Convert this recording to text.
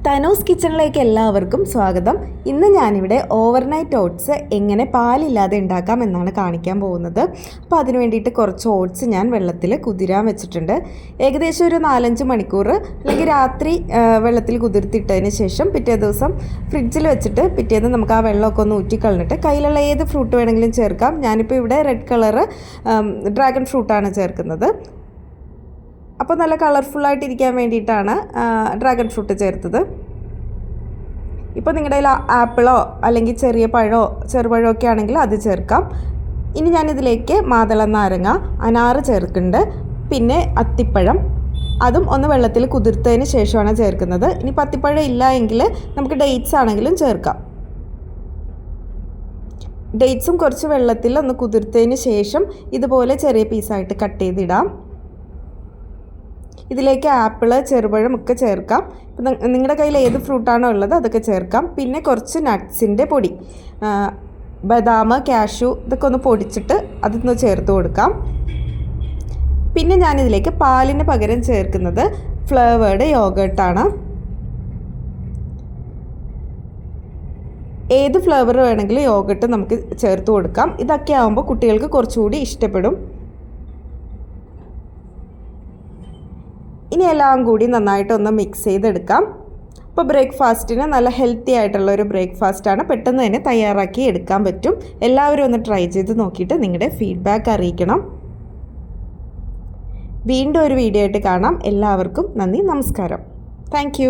തനൂസ് കിച്ചണിലേക്ക് എല്ലാവർക്കും സ്വാഗതം. ഇന്ന് ഞാനിവിടെ ഓവർനൈറ്റ് ഓട്സ് എങ്ങനെ പാലില്ലാതെ ഉണ്ടാക്കാം എന്നാണ് കാണിക്കാൻ പോകുന്നത്. അപ്പോൾ അതിന് വേണ്ടിയിട്ട് കുറച്ച് ഓട്സ് ഞാൻ വെള്ളത്തിൽ കുതിരാൻ വെച്ചിട്ടുണ്ട്. ഏകദേശം ഒരു 4-5 മണിക്കൂർ അല്ലെങ്കിൽ രാത്രി വെള്ളത്തിൽ കുതിർത്തിട്ടതിന് ശേഷം പിറ്റേ ദിവസം ഫ്രിഡ്ജിൽ വെച്ചിട്ട് പിറ്റേന്ന് നമുക്ക് ആ വെള്ളമൊക്കെ ഒന്ന് ഊറ്റിക്കളഞ്ഞിട്ട് കയ്യിലുള്ള ഏത് ഫ്രൂട്ട് വേണമെങ്കിലും ചേർക്കാം. ഞാനിപ്പോൾ ഇവിടെ റെഡ് കളറ് ഡ്രാഗൺ ഫ്രൂട്ടാണ് ചേർക്കുന്നത്. അപ്പോൾ നല്ല കളർഫുള്ളായിട്ടിരിക്കാൻ വേണ്ടിയിട്ടാണ് ഡ്രാഗൺ ഫ്രൂട്ട് ചേർത്തത്. ഇപ്പോൾ നിങ്ങളുടെ കയ്യിൽ ആപ്പിളോ അല്ലെങ്കിൽ ചെറിയ പഴമോ ചെറുപഴമോ ഒക്കെ ആണെങ്കിൽ അത് ചേർക്കാം. ഇനി ഞാനിതിലേക്ക് മാതളം നാരങ്ങ, അനാറ് ചേർക്കുന്നുണ്ട്. പിന്നെ അത്തിപ്പഴം, അതും ഒന്ന് വെള്ളത്തിൽ കുതിർത്തതിന് ശേഷമാണ് ചേർക്കുന്നത്. ഇനി അത്തിപ്പഴം ഇല്ല എങ്കിൽ നമുക്ക് ഡേറ്റ്സ് ആണെങ്കിലും ചേർക്കാം. ഡേറ്റ്സും കുറച്ച് വെള്ളത്തിൽ ഒന്ന് കുതിർത്തതിന് ശേഷം ഇതുപോലെ ചെറിയ പീസായിട്ട് കട്ട് ചെയ്തിടാം. ഇതിലേക്ക് ആപ്പിള്, ചെറുപഴം ഒക്കെ ചേർക്കാം. നിങ്ങളുടെ കയ്യിൽ ഏത് ഫ്രൂട്ടാണോ ഉള്ളത് അതൊക്കെ ചേർക്കാം. പിന്നെ കുറച്ച് നട്ട്സിൻ്റെ പൊടി, ബദാം, കാഷ്യൂ ഇതൊക്കെ ഒന്ന് പൊടിച്ചിട്ട് അതൊന്ന് ചേർത്ത് കൊടുക്കാം. പിന്നെ ഞാനിതിലേക്ക് പാലിന് പകരം ചേർക്കുന്നത് ഫ്ലേവേർഡ് യോഗേർട്ടാണ്. ഏത് ഫ്ലേവർ വേണമെങ്കിലും യോഗേർട്ട് നമുക്ക് ചേർത്ത് കൊടുക്കാം. ഇതൊക്കെ ആകുമ്പോൾ കുട്ടികൾക്ക് കുറച്ചുകൂടി ഇഷ്ടപ്പെടും. ഇനി എല്ലാം കൂടി നന്നായിട്ടൊന്ന് മിക്സ് ചെയ്തെടുക്കാം. അപ്പോൾ ബ്രേക്ക്ഫാസ്റ്റിന് നല്ല ഹെൽത്തി ആയിട്ടുള്ളൊരു ബ്രേക്ക്ഫാസ്റ്റാണ്. പെട്ടെന്ന് തന്നെ തയ്യാറാക്കി എടുക്കാൻ പറ്റും. എല്ലാവരും ഒന്ന് ട്രൈ ചെയ്ത് നോക്കിയിട്ട് നിങ്ങളുടെ ഫീഡ്ബാക്ക് അറിയിക്കണം. വീണ്ടും ഒരു വീഡിയോ ആയിട്ട് കാണാം. എല്ലാവർക്കും നന്ദി, നമസ്കാരം. താങ്ക്